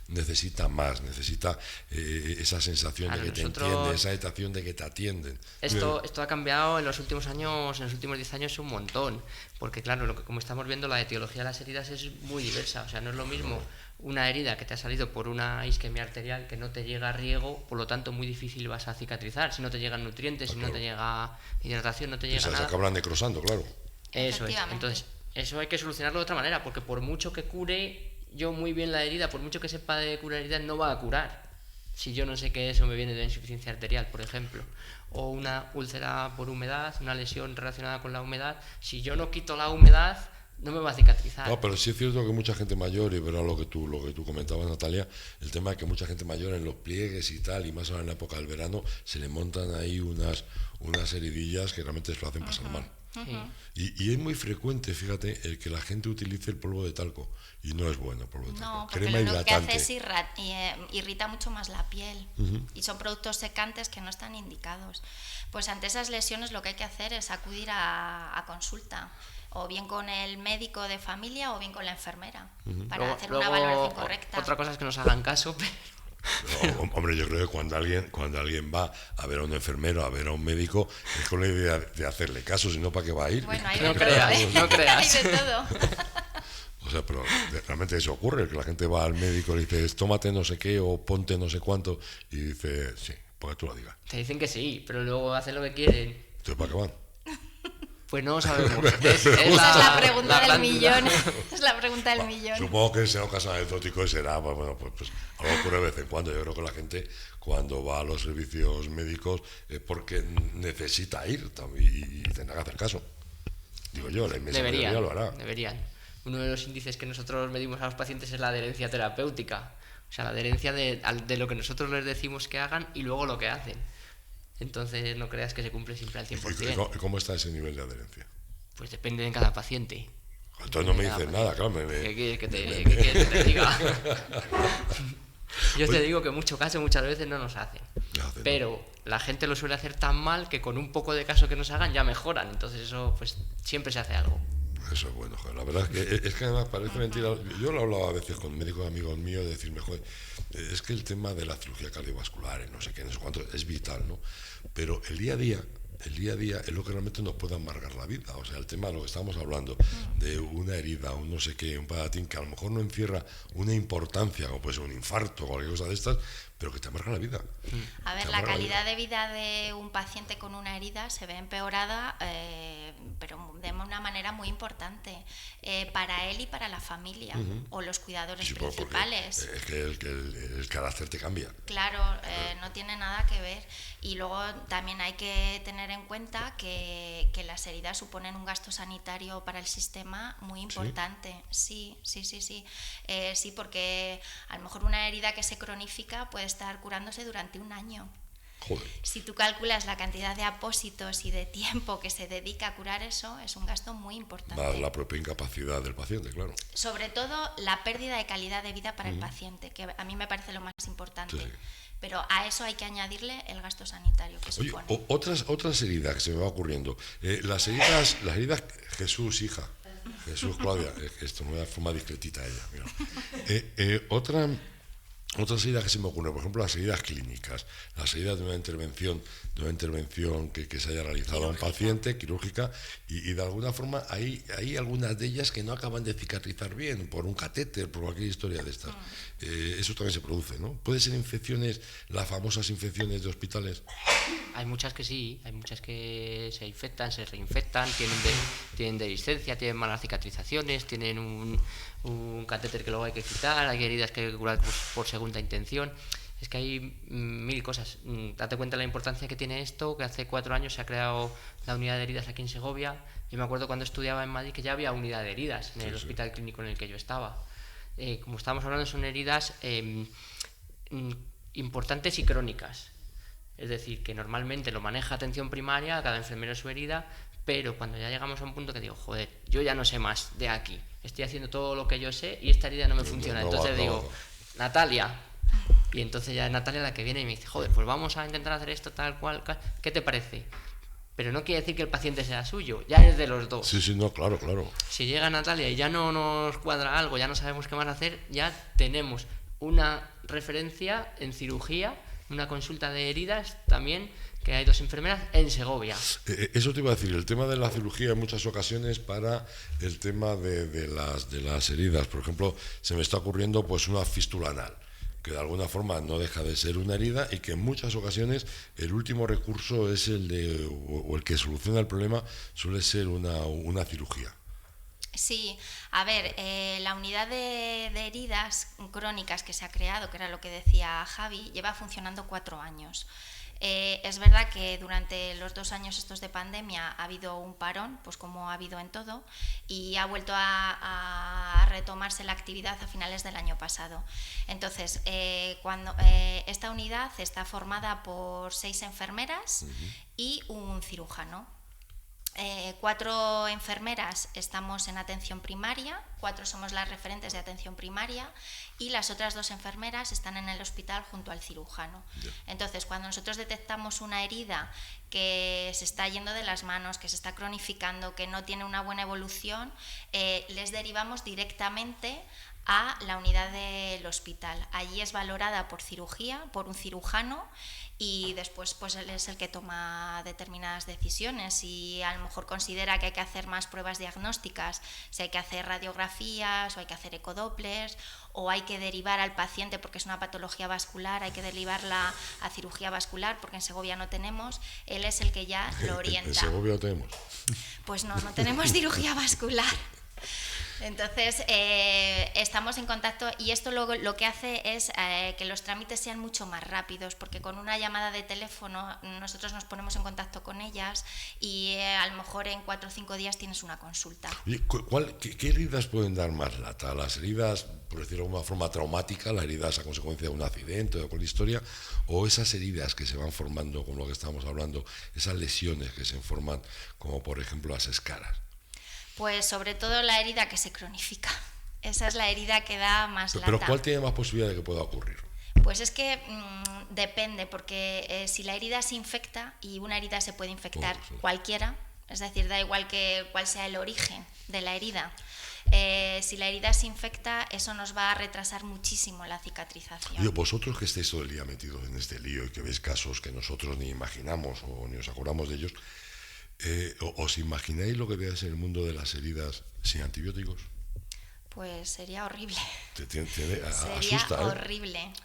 [SPEAKER 2] Necesita esa sensación de que te entienden, esa sensación de que te atienden.
[SPEAKER 8] Esto ha cambiado en los últimos 10 años un montón, porque claro, como estamos viendo, la etiología de las heridas es muy diversa. O sea, no es lo mismo una herida que te ha salido por una isquemia arterial que no te llega riego, por lo tanto muy difícil vas a cicatrizar. Si no te llegan nutrientes, si no te llega hidratación, no te llega nada.
[SPEAKER 2] Se acaba necrosando, claro.
[SPEAKER 8] Eso es. Entonces, eso hay que solucionarlo de otra manera, porque por mucho que cure yo muy bien la herida, por mucho que sepa de curar heridas, no va a curar. Si yo no sé que eso me viene de insuficiencia arterial, por ejemplo, o una úlcera por humedad, una lesión relacionada con la humedad, si yo no quito la humedad, no me va a cicatrizar.
[SPEAKER 2] No, pero sí es cierto que mucha gente mayor, y verá lo que tú comentabas, Natalia, el tema de que mucha gente mayor en los pliegues y tal, y más ahora en la época del verano, se le montan ahí unas heridillas que realmente se lo hacen pasar mal.
[SPEAKER 8] Sí.
[SPEAKER 2] Y es muy frecuente, fíjate, el que la gente utilice el polvo de talco, y no es bueno el polvo de talco.
[SPEAKER 7] No, porque
[SPEAKER 2] crema
[SPEAKER 7] lo único que
[SPEAKER 2] hidratante.
[SPEAKER 7] hace es irrita mucho más la piel, y son productos secantes que no están indicados. Pues ante esas lesiones lo que hay que hacer es acudir a consulta, o bien con el médico de familia o bien con la enfermera, para hacer una valoración correcta.
[SPEAKER 8] Otra cosa es que nos hagan caso, pero...
[SPEAKER 2] No, hombre, yo creo que cuando alguien va a ver a un enfermero, a ver a un médico, es con la idea de hacerle caso, si no, ¿para qué va a ir?
[SPEAKER 7] Bueno, hay
[SPEAKER 8] No
[SPEAKER 7] de
[SPEAKER 8] creas,
[SPEAKER 7] todo,
[SPEAKER 8] no creas.
[SPEAKER 7] Hay de todo.
[SPEAKER 2] O sea, pero realmente eso ocurre, que la gente va al médico y le dices, tómate no sé qué o ponte no sé cuánto, y dice, sí, porque tú lo digas.
[SPEAKER 8] Te dicen que sí, pero luego hacen lo que quieren.
[SPEAKER 2] Entonces, ¿para qué van?
[SPEAKER 8] Pues no sabemos.
[SPEAKER 7] Esa es la pregunta del
[SPEAKER 8] gran
[SPEAKER 7] millón.
[SPEAKER 8] duda.
[SPEAKER 7] Es la pregunta del millón.
[SPEAKER 2] Supongo que será un caso anecdótico y será, bueno, pues algo ocurre de vez en cuando. Yo creo que la gente cuando va a los servicios médicos es porque necesita ir y tendrá que hacer caso. Digo yo, la inmensa mayoría lo hará.
[SPEAKER 8] Deberían. Uno de los índices que nosotros medimos a los pacientes es la adherencia terapéutica. O sea, la adherencia de lo que nosotros les decimos que hagan y luego lo que hacen. Entonces no creas que se cumple siempre al 100%.
[SPEAKER 2] ¿Y cómo está ese nivel de adherencia?
[SPEAKER 8] Pues depende de cada paciente.
[SPEAKER 2] Entonces no me dices nada, claro.
[SPEAKER 8] ¿Qué quieres que te diga? Yo te digo que muchas veces no nos hacen. Pero la gente lo suele hacer tan mal que con un poco de caso que nos hagan ya mejoran. Entonces eso pues siempre se hace algo.
[SPEAKER 2] Eso es bueno, joder. La verdad es que además parece mentira. Yo lo he hablado a veces con médicos amigos míos de decirme, joder, es que el tema de la cirugía cardiovascular, no sé qué, no sé cuánto, es vital, ¿no? Pero el día a día es lo que realmente nos puede amargar la vida. O sea, el tema de lo que estamos hablando, de una herida, un no sé qué, un patatín, que a lo mejor no encierra una importancia, como puede ser un infarto o cualquier cosa de estas, pero que te amarga la vida.
[SPEAKER 7] A ver, la calidad de vida de un paciente con una herida se ve empeorada, pero de una manera muy importante, para él y para la familia, o los cuidadores principales.
[SPEAKER 2] Es que el carácter te cambia.
[SPEAKER 7] Claro, no tiene nada que ver. Y luego también hay que tener en cuenta que las heridas suponen un gasto sanitario para el sistema muy importante. Sí, porque a lo mejor una herida que se cronifica puede estar curándose durante un año.
[SPEAKER 2] Joder.
[SPEAKER 7] Si tú calculas la cantidad de apósitos y de tiempo que se dedica a curar eso, es un gasto muy importante.
[SPEAKER 2] Más la propia incapacidad del paciente, claro.
[SPEAKER 7] Sobre todo la pérdida de calidad de vida para el paciente, que a mí me parece lo más importante. Sí. Pero a eso hay que añadirle el gasto sanitario que supone.
[SPEAKER 2] Oye, otras heridas que se me va ocurriendo. Las heridas Jesús, hija. Jesús, Claudia. Esto me da forma discretita ella. Mira. Otras heridas que se me ocurren, por ejemplo, las heridas clínicas, las heridas de una intervención que se haya realizado a un paciente, quirúrgica, y de alguna forma hay algunas de ellas que no acaban de cicatrizar bien, por un catéter, por cualquier historia de estas. Eso también se produce, ¿no? ¿Puede ser infecciones, las famosas infecciones de hospitales?
[SPEAKER 8] Hay muchas que sí, hay muchas que se infectan, se reinfectan, tienen dehiscencia, tienen malas cicatrizaciones, tienen un catéter que luego hay que quitar, hay heridas que hay que curar por segunda intención. Es que hay mil cosas. Date cuenta de la importancia que tiene esto, que hace 4 años se ha creado la unidad de heridas aquí en Segovia. Yo me acuerdo cuando estudiaba en Madrid que ya había unidad de heridas en el hospital clínico en el que yo estaba. Como estábamos hablando, son heridas importantes y crónicas. Es decir, que normalmente lo maneja atención primaria, cada enfermero su herida, pero cuando ya llegamos a un punto que digo, joder, yo ya no sé más de aquí, estoy haciendo todo lo que yo sé y esta herida no me funciona. Entonces digo, Natalia, y entonces ya es Natalia la que viene y me dice, joder, pues vamos a intentar hacer esto tal cual, ¿qué te parece? Pero no quiere decir que el paciente sea suyo, ya es de los dos.
[SPEAKER 2] Sí, no, claro.
[SPEAKER 8] Si llega Natalia y ya no nos cuadra algo, ya no sabemos qué más hacer, ya tenemos una referencia en cirugía, una consulta de heridas también que hay 2 enfermeras en Segovia.
[SPEAKER 2] Eso te iba a decir, el tema de la cirugía en muchas ocasiones para el tema de las heridas. Por ejemplo, se me está ocurriendo pues una fístula anal, que de alguna forma no deja de ser una herida y que en muchas ocasiones el último recurso es el que soluciona el problema suele ser una cirugía.
[SPEAKER 7] Sí, a ver, la unidad de heridas crónicas que se ha creado, que era lo que decía Javi, lleva funcionando 4 años. Es verdad que durante los 2 años estos de pandemia ha habido un parón, pues como ha habido en todo, y ha vuelto a retomarse la actividad a finales del año pasado. Entonces, esta unidad está formada por 6 enfermeras y un cirujano. 4 enfermeras estamos en atención primaria, 4 somos las referentes de atención primaria y las otras 2 enfermeras están en el hospital junto al cirujano. Entonces, cuando nosotros detectamos una herida que se está yendo de las manos, que se está cronificando, que no tiene una buena evolución, les derivamos directamente a la unidad del hospital. Allí es valorada por cirugía, por un cirujano, y después pues él es el que toma determinadas decisiones y a lo mejor considera que hay que hacer más pruebas diagnósticas, si hay que hacer radiografías o hay que hacer ecodopplers o hay que derivar al paciente porque es una patología vascular, hay que derivarla a cirugía vascular porque en Segovia no tenemos, él es el que ya lo orienta.
[SPEAKER 2] ¿En Segovia tenemos?
[SPEAKER 7] Pues no tenemos cirugía vascular. Entonces, estamos en contacto y esto lo que hace es que los trámites sean mucho más rápidos, porque con una llamada de teléfono nosotros nos ponemos en contacto con ellas y a lo mejor en 4 o 5 días tienes una consulta.
[SPEAKER 2] ¿Qué heridas pueden dar más lata? ¿Las heridas, por decirlo de alguna forma, traumáticas, las heridas a consecuencia de un accidente o de cualquier historia, o esas heridas que se van formando, con lo que estamos hablando, esas lesiones que se forman, como por ejemplo las escaras?
[SPEAKER 7] Pues sobre todo la herida que se cronifica. Esa es la herida que da más lata.
[SPEAKER 2] ¿Pero cuál tiene más posibilidad de que pueda ocurrir?
[SPEAKER 7] Pues es que depende, porque si la herida se infecta, y una herida se puede infectar cualquiera, es decir, da igual cuál sea el origen de la herida, si la herida se infecta, eso nos va a retrasar muchísimo la cicatrización.
[SPEAKER 2] Y vosotros que estáis todo el día metidos en este lío y que veis casos que nosotros ni imaginamos o ni os acordamos de ellos, ¿os imagináis lo que veáis en el mundo de las heridas sin antibióticos?
[SPEAKER 7] Pues sería horrible.
[SPEAKER 2] Asusta,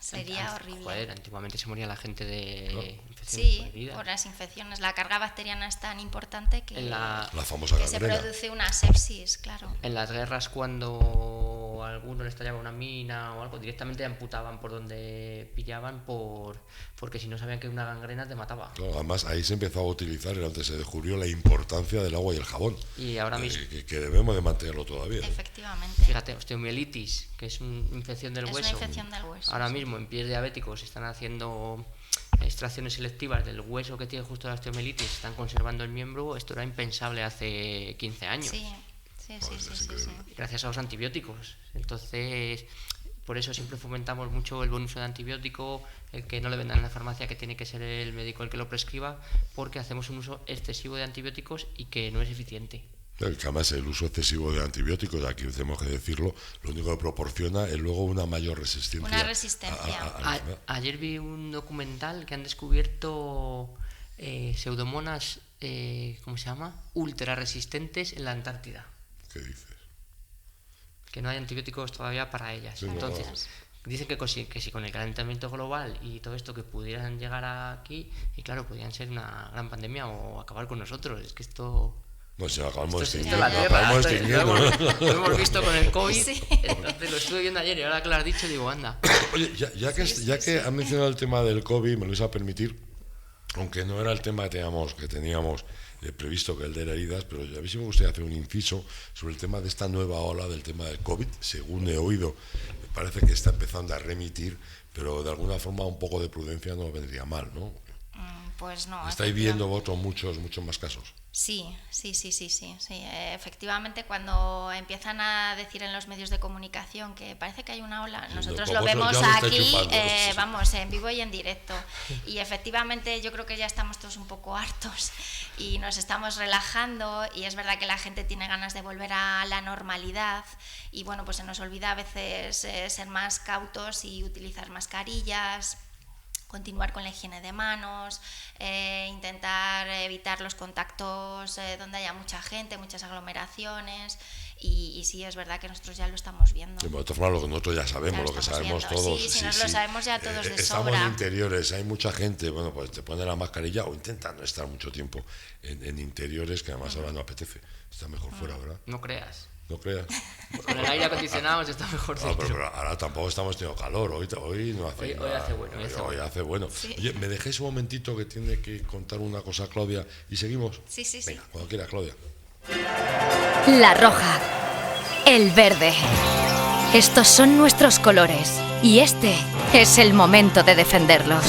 [SPEAKER 7] Sería horrible.
[SPEAKER 8] Joder, antiguamente se moría la gente de
[SPEAKER 7] infecciones por heridas. Por las infecciones. La carga bacteriana es tan importante que,
[SPEAKER 2] la famosa
[SPEAKER 7] que se produce una sepsis, claro.
[SPEAKER 8] En las guerras, cuando a alguno le estallaba una mina o algo, directamente amputaban por donde pillaban porque si no sabían que una gangrena te mataba.
[SPEAKER 2] Claro, además ahí se empezó a utilizar, era donde se descubrió la importancia del agua y el jabón.
[SPEAKER 8] Y ahora mismo
[SPEAKER 2] que debemos de mantenerlo todavía.
[SPEAKER 7] Efectivamente.
[SPEAKER 8] Fíjate, osteomielitis, que es una infección del hueso.
[SPEAKER 7] Es una infección del hueso.
[SPEAKER 8] Ahora mismo en pies diabéticos se están haciendo extracciones selectivas del hueso que tiene justo la osteomielitis, están conservando el miembro. Esto era impensable hace 15 años.
[SPEAKER 7] Sí.
[SPEAKER 8] Gracias a los antibióticos. Entonces, por eso siempre fomentamos mucho el buen uso de antibiótico, el que no le vendan en la farmacia, que tiene que ser el médico el que lo prescriba, porque hacemos un uso excesivo de antibióticos y que no es eficiente.
[SPEAKER 2] Además, el uso excesivo de antibióticos, aquí tenemos que decirlo, lo único que proporciona es luego una mayor resistencia.
[SPEAKER 7] Una resistencia.
[SPEAKER 8] Ayer vi un documental que han descubierto pseudomonas, ¿cómo se llama? Ultra resistentes en la Antártida.
[SPEAKER 2] ¿Qué dices?
[SPEAKER 8] Que no hay antibióticos todavía para ellas. Entonces, dicen que si con el calentamiento global y todo esto que pudieran llegar aquí, y claro, podrían ser una gran pandemia o acabar con nosotros. Es que esto...
[SPEAKER 2] No, si acabamos extinguiendo.
[SPEAKER 8] Lo hemos visto con el COVID. Sí. Entonces, lo estuve viendo ayer y ahora que lo has dicho digo, anda.
[SPEAKER 2] Oye, ya que has mencionado el tema del COVID, me lo vais a permitir, aunque no era el tema que teníamos previsto, que el de las heridas, pero a mí sí me gustaría hacer un inciso sobre el tema de esta nueva ola del tema del COVID. Según he oído, me parece que está empezando a remitir, pero de alguna forma un poco de prudencia no vendría mal, ¿no?
[SPEAKER 7] Pues no.
[SPEAKER 2] ¿Estáis viendo vosotros muchos más casos?
[SPEAKER 7] Sí. Efectivamente, cuando empiezan a decir en los medios de comunicación que parece que hay una ola, nosotros lo vemos aquí, vamos, en vivo y en directo. Y efectivamente yo creo que ya estamos todos un poco hartos y nos estamos relajando, y es verdad que la gente tiene ganas de volver a la normalidad y bueno, pues se nos olvida a veces ser más cautos y utilizar mascarillas. continuar con la higiene de manos, intentar evitar los contactos donde haya mucha gente, muchas aglomeraciones, y sí, es verdad que nosotros ya lo estamos viendo.
[SPEAKER 2] Sí, de todas formas, lo que nosotros ya sabemos, lo que sabemos
[SPEAKER 7] viendo.
[SPEAKER 2] todos.
[SPEAKER 7] Sí, nos lo sabemos ya todos de
[SPEAKER 2] estamos
[SPEAKER 7] sobra.
[SPEAKER 2] en interiores, hay mucha gente, bueno, pues te pone la mascarilla o intenta no estar mucho tiempo en interiores, que además ahora no apetece. Está mejor fuera, ¿verdad?
[SPEAKER 8] No creas.
[SPEAKER 2] No creas.
[SPEAKER 8] Con el aire acondicionado se está mejor
[SPEAKER 2] No,
[SPEAKER 8] dentro.
[SPEAKER 2] pero ahora tampoco estamos teniendo calor, hoy no hace
[SPEAKER 8] Hoy hace bueno.
[SPEAKER 2] Hoy hace bueno.
[SPEAKER 7] Sí.
[SPEAKER 2] Oye, ¿me dejéis un momentito que tiene que contar una cosa Claudia y seguimos?
[SPEAKER 7] Sí.
[SPEAKER 2] Venga, cuando quieras, Claudia.
[SPEAKER 4] La roja. El verde. Estos son nuestros colores y este es el momento de defenderlos.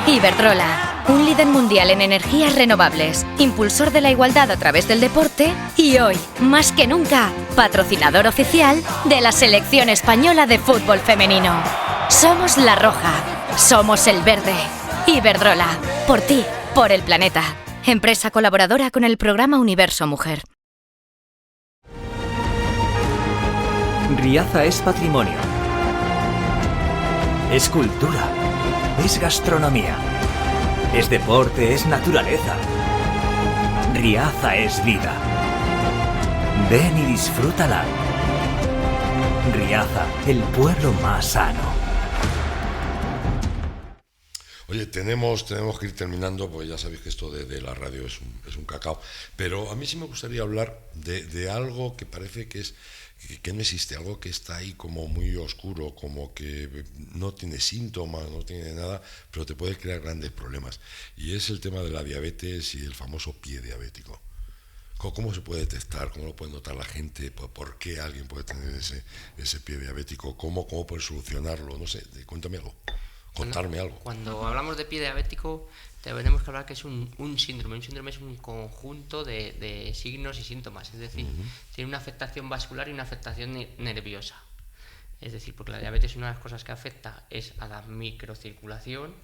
[SPEAKER 4] Iberdrola, un líder mundial en energías renovables, impulsor de la igualdad a través del deporte y hoy, más que nunca, patrocinador oficial de la selección española de fútbol femenino. Somos la roja, somos el verde. Iberdrola, por ti, por el planeta. Empresa colaboradora con el programa Universo Mujer.
[SPEAKER 9] Riaza es patrimonio. Es cultura. Es gastronomía. Es deporte, es naturaleza. Riaza es vida. Ven y disfrútala. Riaza, el pueblo más sano.
[SPEAKER 2] Oye, tenemos que ir terminando, pues ya sabéis que esto de la radio es un cacao, pero a mí sí me gustaría hablar de algo que parece que no existe, algo que está ahí como muy oscuro, como que no tiene síntomas, no tiene nada, pero te puede crear grandes problemas. Y es el tema de la diabetes y el famoso pie diabético. ¿Cómo se puede detectar? ¿Cómo lo puede notar la gente? ¿Por qué alguien puede tener ese pie diabético? ¿Cómo puede solucionarlo? No sé, cuéntame algo. Contarme algo.
[SPEAKER 8] Cuando hablamos de pie diabético, tenemos que hablar que es un síndrome. Un síndrome es un conjunto de signos y síntomas, es decir, tiene una afectación vascular y una afectación nerviosa. Es decir, porque la diabetes, una de las cosas que afecta es a la microcirculación,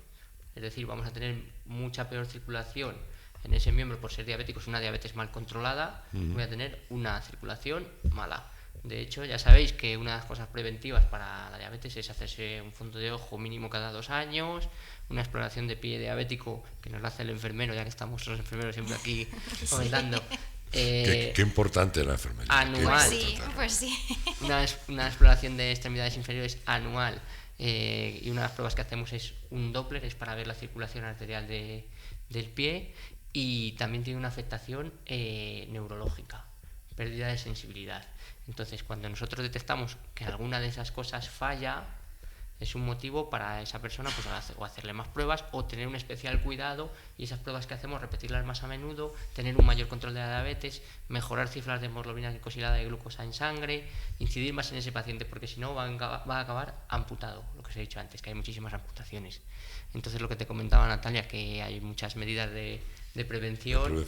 [SPEAKER 8] es decir, vamos a tener mucha peor circulación en ese miembro por ser diabéticos. Una diabetes mal controlada, voy a tener una circulación mala. De hecho, ya sabéis que una de las cosas preventivas para la diabetes es hacerse un fondo de ojo mínimo cada 2 años, una exploración de pie diabético que nos la hace el enfermero, ya que estamos los enfermeros siempre aquí comentando.
[SPEAKER 2] Qué importante la enfermería.
[SPEAKER 8] Anual.
[SPEAKER 7] Pues sí.
[SPEAKER 8] Una exploración de extremidades inferiores anual. Y una de las pruebas que hacemos es un Doppler, es para ver la circulación arterial del pie, y también tiene una afectación neurológica, pérdida de sensibilidad. Entonces, cuando nosotros detectamos que alguna de esas cosas falla, es un motivo para esa persona pues o hacerle más pruebas o tener un especial cuidado, y esas pruebas que hacemos repetirlas más a menudo, tener un mayor control de la diabetes, mejorar cifras de hemoglobina glicosilada y glucosa en sangre, incidir más en ese paciente, porque si no va a acabar amputado, lo que os he dicho antes, que hay muchísimas amputaciones. Entonces, lo que te comentaba Natalia, que hay muchas medidas de prevención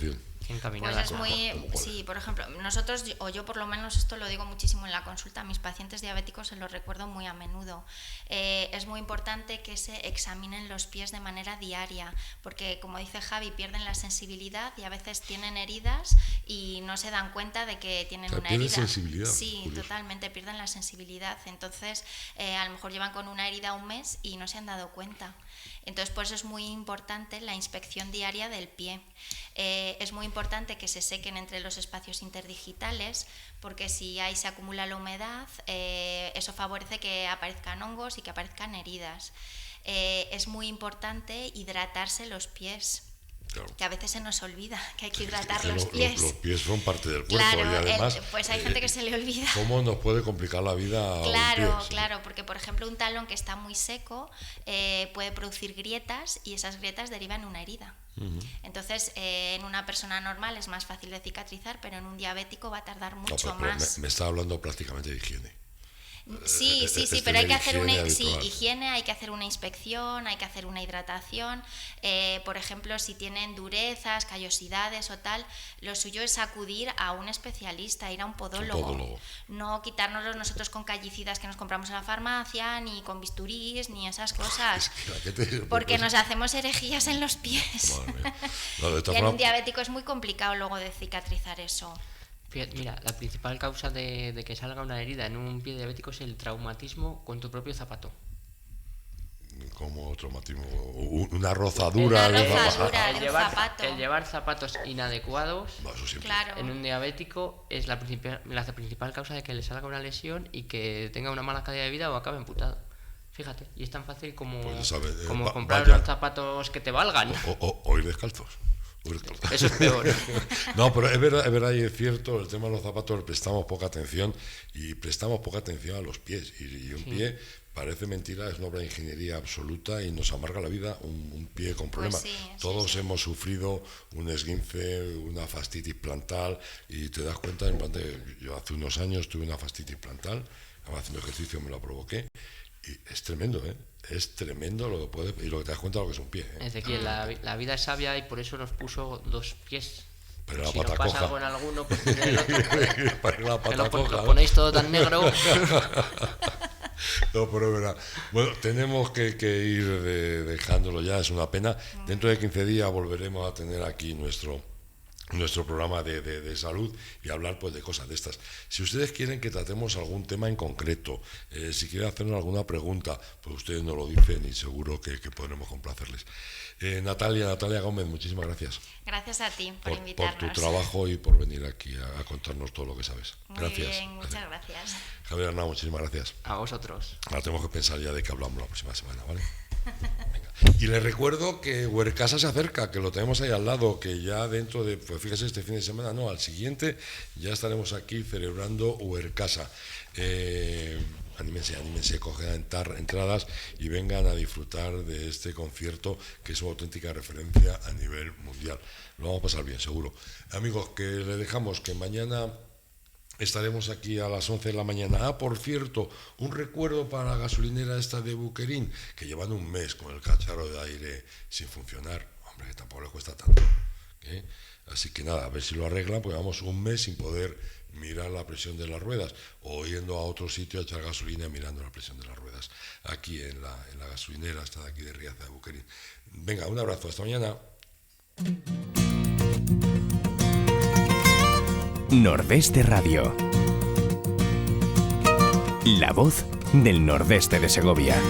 [SPEAKER 8] encaminadas.
[SPEAKER 7] Pues es muy, sí, por ejemplo, nosotros, o yo por lo menos esto lo digo muchísimo en la consulta, a mis pacientes diabéticos se los recuerdo muy a menudo. Es muy importante que se examinen los pies de manera diaria, porque como dice Javi, pierden la sensibilidad y a veces tienen heridas y no se dan cuenta de que tienen una herida.
[SPEAKER 2] Sensibilidad.
[SPEAKER 7] Sí,
[SPEAKER 2] curioso.
[SPEAKER 7] totalmente, pierden la sensibilidad. Entonces, a lo mejor llevan con una herida un mes y no se han dado cuenta. Entonces, por eso es muy importante la inspección diaria del pie. Es muy importante que se sequen entre los espacios interdigitales, porque si ahí se acumula la humedad, eso favorece que aparezcan hongos y que aparezcan heridas. Es muy importante hidratarse los pies. Claro. Que a veces se nos olvida que hay que hidratar los pies.
[SPEAKER 2] Los pies son parte del cuerpo,
[SPEAKER 7] claro,
[SPEAKER 2] y además
[SPEAKER 7] pues hay gente que se le olvida.
[SPEAKER 2] ¿Cómo nos puede complicar la vida?
[SPEAKER 7] Claro,
[SPEAKER 2] pie?
[SPEAKER 7] claro, porque por ejemplo un talón que está muy seco puede producir grietas y esas grietas derivan en una herida. Entonces, en una persona normal es más fácil de cicatrizar, pero en un diabético va a tardar mucho más.
[SPEAKER 2] Me está hablando prácticamente de higiene.
[SPEAKER 7] Sí, pero hay que hacer higiene, hay que hacer una inspección, hay que hacer una hidratación. Por ejemplo, si tienen durezas, callosidades o tal, lo suyo es acudir a un especialista, ir a un podólogo. No quitárnoslos nosotros con callicidas que nos compramos en la farmacia, ni con bisturís, ni esas cosas. Porque nos hacemos herejías en los pies. Y en un diabético es muy complicado luego de cicatrizar eso.
[SPEAKER 8] Mira, la principal causa de que salga una herida en un pie diabético es el traumatismo con tu propio zapato.
[SPEAKER 2] como traumatismo, una rozadura de
[SPEAKER 7] zapato.
[SPEAKER 8] El llevar zapatos inadecuados
[SPEAKER 7] Claro.
[SPEAKER 8] en un diabético es la principal causa de que le salga una lesión y que tenga una mala calidad de vida o acabe amputado. Fíjate, y es tan fácil como, como comprar unos zapatos que te valgan.
[SPEAKER 2] O ir descalzos.
[SPEAKER 8] Eso es peor.
[SPEAKER 2] No, pero es verdad y es cierto, el tema de los zapatos prestamos poca atención a los pies. Y un pie, parece mentira, es una obra de ingeniería absoluta y nos amarga la vida un pie con problemas.
[SPEAKER 7] Pues
[SPEAKER 2] Todos hemos sufrido un esguince, una fascitis plantar y te das cuenta, yo hace unos años tuve una fascitis plantar, haciendo ejercicio me lo provoqué y es tremendo, ¿eh? Es tremendo lo que puede y lo que te das cuenta de lo que es un pie, ¿eh?
[SPEAKER 8] Ezequiel, la vida es sabia y por eso nos puso 2 pies.
[SPEAKER 2] Pero la
[SPEAKER 8] si
[SPEAKER 2] pata
[SPEAKER 8] nos pasa
[SPEAKER 2] coja.
[SPEAKER 8] algo en alguno, pues tiene el otro.
[SPEAKER 2] Para la pata coja,
[SPEAKER 8] lo ponéis todo tan negro.
[SPEAKER 2] No, pero es verdad. Bueno, tenemos que ir dejándolo ya, es una pena. Dentro de 15 días volveremos a tener aquí nuestro programa de salud y hablar pues de cosas de estas. Si ustedes quieren que tratemos algún tema en concreto, si quieren hacernos alguna pregunta, pues ustedes nos lo dicen y seguro que podremos complacerles. Natalia Gómez, muchísimas gracias.
[SPEAKER 7] Gracias a ti por invitarnos.
[SPEAKER 2] Por tu trabajo y por venir aquí a contarnos todo lo que sabes. Gracias.
[SPEAKER 7] Muy bien, muchas gracias.
[SPEAKER 2] Javier Arnau, muchísimas gracias.
[SPEAKER 8] A vosotros.
[SPEAKER 2] Ahora tenemos que pensar ya de qué hablamos la próxima semana, ¿vale? Venga. Y les recuerdo que Huercasa se acerca, que lo tenemos ahí al lado, que ya dentro de, pues fíjese, este fin de semana, no, al siguiente, ya estaremos aquí celebrando Huercasa. Anímense, cojan entradas y vengan a disfrutar de este concierto que es una auténtica referencia a nivel mundial. Lo vamos a pasar bien, seguro. Amigos, que le dejamos que mañana estaremos aquí a las 11 de la mañana. Por cierto, un recuerdo para la gasolinera esta de Buquerín, que llevan un mes con el cacharro de aire sin funcionar. Hombre, que tampoco le cuesta tanto, ¿eh? Así que nada, a ver si lo arreglan, porque vamos un mes sin poder mirar la presión de las ruedas, o yendo a otro sitio a echar gasolina mirando la presión de las ruedas. Aquí en la gasolinera, esta de aquí de Riaza de Buquerín. Venga, un abrazo, hasta mañana.
[SPEAKER 1] Nordeste Radio. La voz del Nordeste de Segovia.